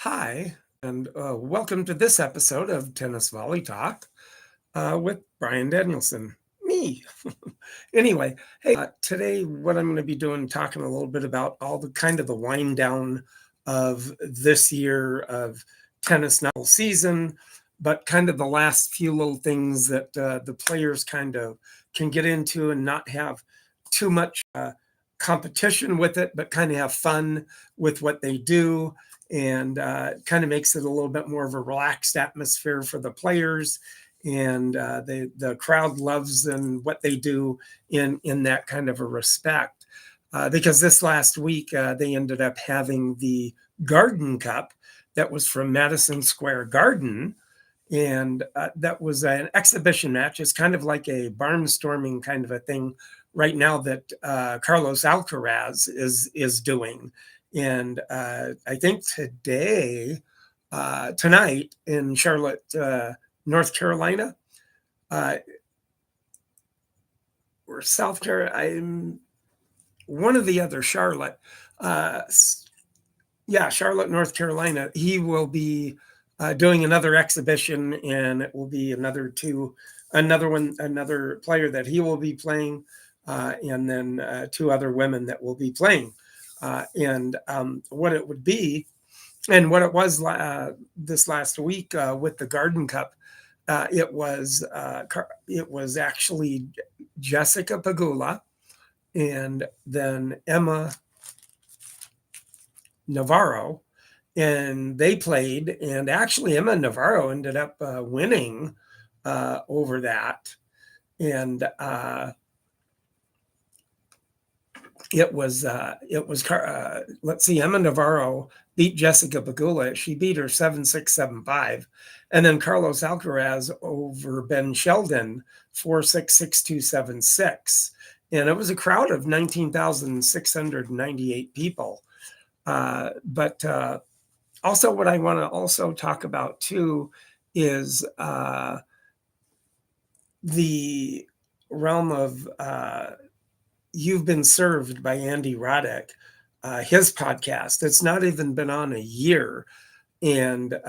Hi, and welcome to this episode of Tennis Volley Talk with Brian Danielson. Me. Anyway, hey, today what I'm going to be doing, talking a little bit about all the kind of the wind down of this year of tennis, not whole season, but kind of the last few little things that the players kind of can get into and not have too much competition with it, but kind of have fun with what they do. And kind of makes it a little bit more of a relaxed atmosphere for the players, and the crowd loves and what they do in that kind of a respect. Because this last week they ended up having the Garden Cup that was from Madison Square Garden, and that was an exhibition match. It's kind of like a barnstorming kind of a thing right now that Carlos Alcaraz is doing. And I think tonight in Charlotte, North Carolina, or South Carolina, I'm one of the other Charlotte. Charlotte, North Carolina. He will be doing another exhibition, and it will be another player that he will be playing, and then two other women that will be playing. And what it would be, and what it was this last week with the Garden Cup, it was actually Jessica Pegula and then Emma Navarro, and they played, and actually Emma Navarro ended up winning over that, and let's see, Emma Navarro beat Jessica Pegula. She beat her 7-6, 7-5. And then Carlos Alcaraz over Ben Sheldon 4-6, 6-2, 7-6. And it was a crowd of 19,698 people. But also what I want to also talk about too is the realm of You've Been Served by Andy Roddick, his podcast. It's not even been on a year, and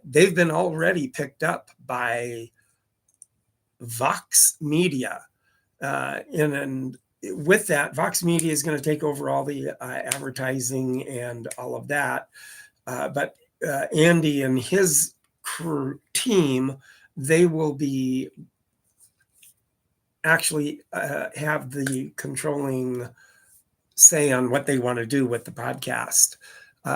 they've been already picked up by Vox Media. And with that, Vox Media is going to take over all the advertising and all of that. But Andy and his team, they will be actually have the controlling say on what they want to do with the podcast.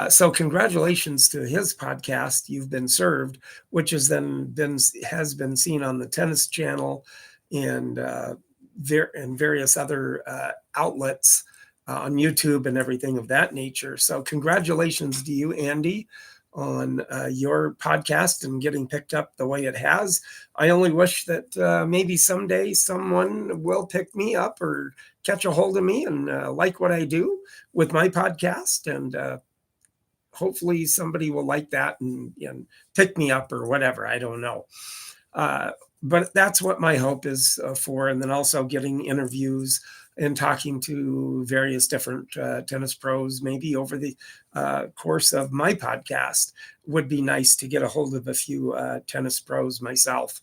So congratulations to his podcast, You've Been Served, which has been seen on the Tennis Channel and various other outlets on YouTube and everything of that nature. So congratulations to you, Andy, on your podcast and getting picked up the way it has. I only wish that maybe someday someone will pick me up or catch a hold of me and like what I do with my podcast. And hopefully somebody will like that and pick me up or whatever. I don't know. But that's what my hope is for. And then also getting interviews and talking to various different tennis pros, maybe over the course of my podcast. Would be nice to get a hold of a few tennis pros myself.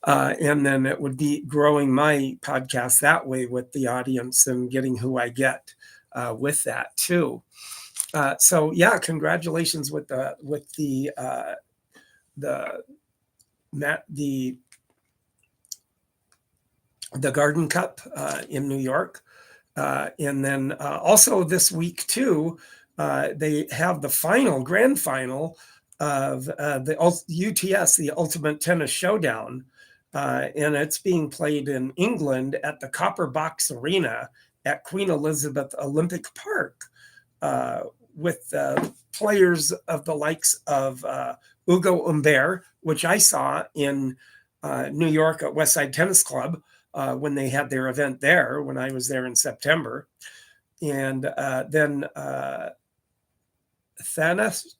And then it would be growing my podcast that way with the audience and getting who I get with that too. So yeah, congratulations with the Garden Cup in New York. And then also this week too, they have the grand final of the UTS, the Ultimate Tennis Showdown. And it's being played in England at the Copper Box Arena at Queen Elizabeth Olympic Park, with players of the likes of Ugo Humbert, which I saw in New York at Westside Tennis Club when they had their event there, when I was there in September. And then Thanasi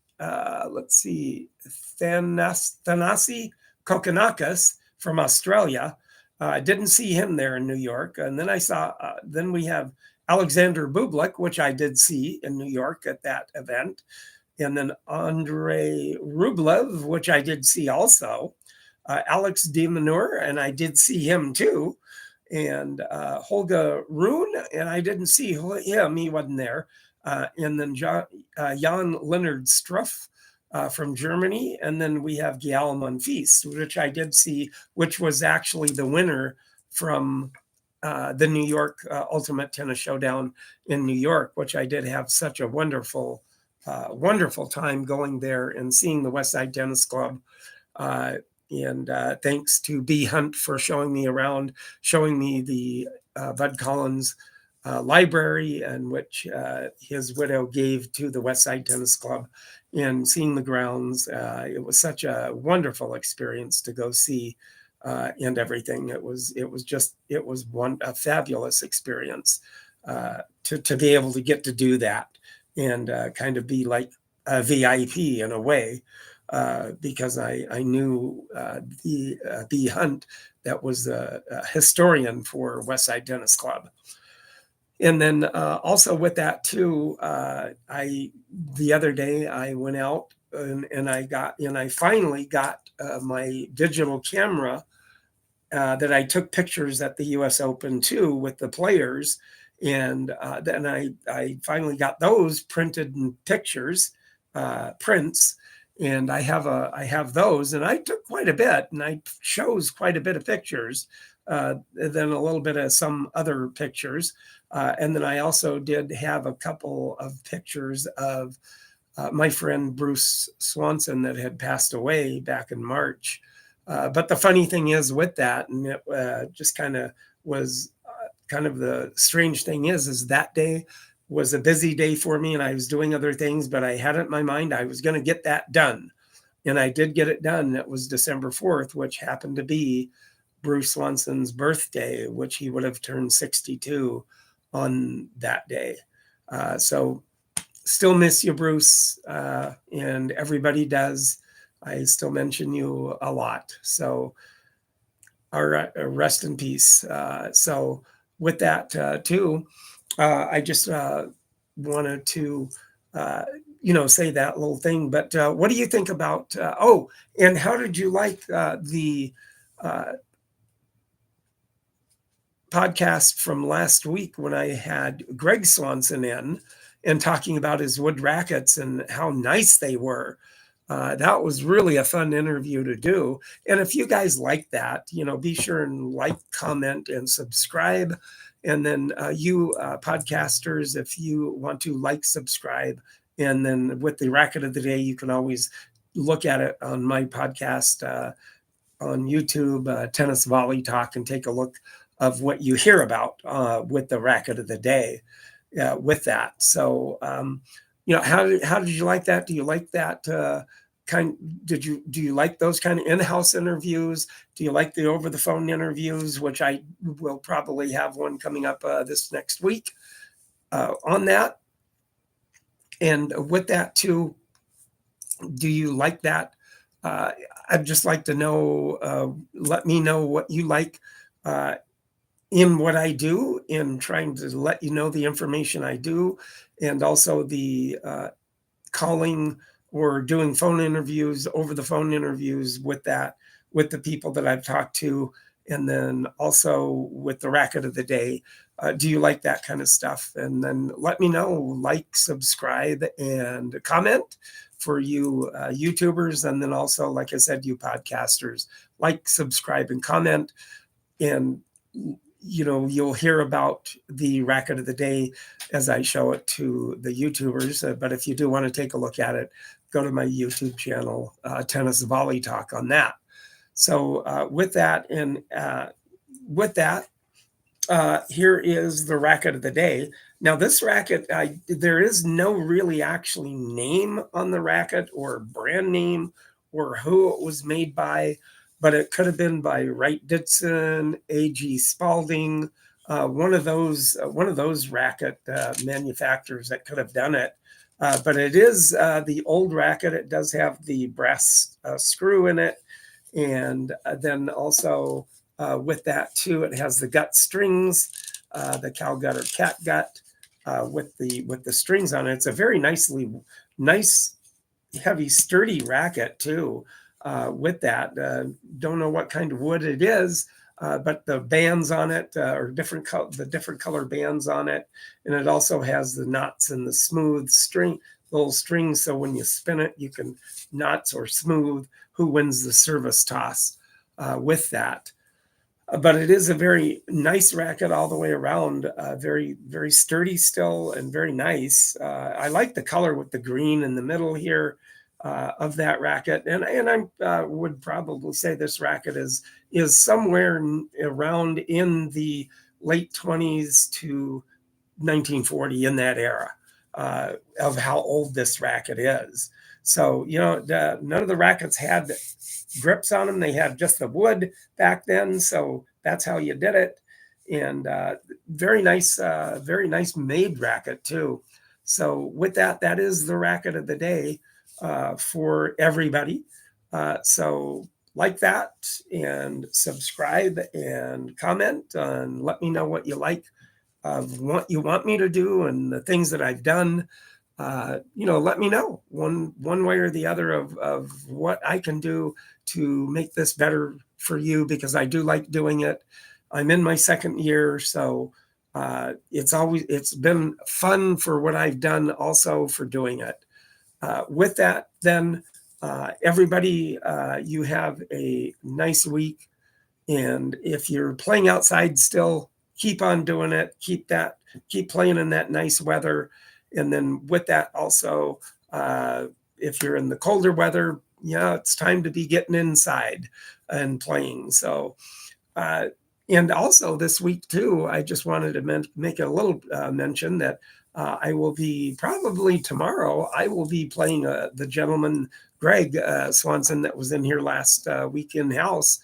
Kokkinakis from Australia. I didn't see him there in New York. And then then we have Alexander Bublik, which I did see in New York at that event. and then Andrei Rublev, which I did see also, Alex de Minaur, and I did see him too, and Holger Rune, and I didn't see him, he wasn't there, and then Jan Leonard Struff from Germany, and then we have Gael Monfils, which I did see, which was actually the winner from the New York Ultimate Tennis Showdown in New York, which I did have such a wonderful time going there and seeing the West Side Tennis Club. And thanks to B. Hunt for showing me around, showing me the Bud Collins library, and which his widow gave to the West Side Tennis Club, and seeing the grounds. It was such a wonderful experience to go see and everything. It was a fabulous experience to be able to get to do that and kind of be like a VIP in a way. Because I knew the B. Hunt, that was a historian for West Side Tennis Club. And then also with that too, the other day I went out and I finally got my digital camera that I took pictures at the U.S. Open too with the players, and then I finally got those printed in pictures, prints. And I have those, and I took quite a bit, and I chose quite a bit of pictures, then a little bit of some other pictures, and then I also did have a couple of pictures of my friend Bruce Swanson that had passed away back in March. But the funny thing is with that, and it just kind of was kind of the strange thing is that day was a busy day for me, and I was doing other things, but I had it in my mind I was going to get that done. And I did get it done. It was December 4th, which happened to be Bruce Swanson's birthday, which he would have turned 62 on that day. So still miss you, Bruce, and everybody does. I still mention you a lot. So rest in peace. So with that too, I just wanted to, say that little thing. But what do you think about? And how did you like the podcast from last week when I had Greg Swanson in and talking about his wood rackets and how nice they were? That was really a fun interview to do. And if you guys like that, be sure and like, comment, and subscribe. And then you podcasters, if you want to like, subscribe, and then with the racket of the day, you can always look at it on my podcast on YouTube, Tennis Volley Talk, and take a look of what you hear about with the racket of the day with that. So, how did you like that? Do you like that do you like those kind of in-house interviews? Do you like the over-the-phone interviews, which I will probably have one coming up this next week on that? And with that too, do you like that? I'd just like to know, let me know what you like in what I do, in trying to let you know the information I do, and also the calling or doing phone interviews, over the phone interviews with the people that I've talked to, and then also with the racket of the day. Do you like that kind of stuff? And then let me know, like, subscribe, and comment for you YouTubers. And then also, like I said, you podcasters, like, subscribe, and comment. And you'll hear about the racket of the day as I show it to the YouTubers. But if you do want to take a look at it, go to my YouTube channel, Tennis Volley Talk, on that. So with that, here is the racket of the day. Now, this racket, there is no really actually name on the racket or brand name or who it was made by, but it could have been by Wright Ditson, A.G. Spalding, one of those racket manufacturers that could have done it. But it is the old racket. It does have the brass screw in it. And then also with that too, it has the gut strings, the cow gut or cat gut with the strings on it. It's a very nice heavy, sturdy racket too. With that, don't know what kind of wood it is, but the bands on it are the different color bands on it, and it also has the knots and the smooth little strings. So when you spin it, you can knots or smooth who wins the service toss with that. But it is a very nice racket all the way around, very, very sturdy still and very nice. I like the color with the green in the middle here of that racket. And I would probably say this racket is somewhere around in the late 20s to 1940, in that era of how old this racket is. So, none of the rackets had grips on them. They had just the wood back then. So that's how you did it. And very nice made racket too. So with that, that is the racket of the day for everybody. So like that and subscribe and comment and let me know what you like of what you want me to do and the things that I've done. Let me know one way or the other of what I can do to make this better for you, because I do like doing it. I'm in my second year, so it's been fun for what I've done, also for doing it. With that, then everybody, you have a nice week, and if you're playing outside still, keep on doing it. Keep playing in that nice weather. And then with that also, if you're in the colder weather, it's time to be getting inside and playing. So, and also this week too, I just wanted to make a little mention that I will be probably tomorrow. I will be playing the gentleman Greg Swanson that was in here last week in house.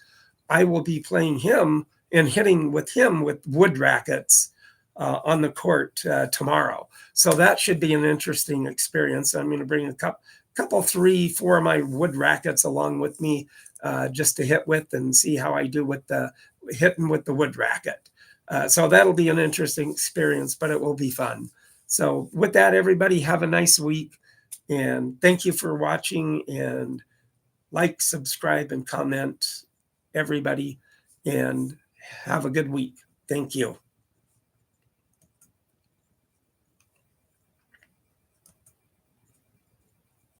I will be playing him and hitting with him with wood rackets on the court tomorrow. So that should be an interesting experience. I'm going to bring a couple, 3, 4 of my wood rackets along with me just to hit with and see how I do with the hitting with the wood racket. So that'll be an interesting experience, but it will be fun. So with that, everybody, have a nice week. And thank you for watching, and like, subscribe, and comment, everybody, and have a good week. Thank you.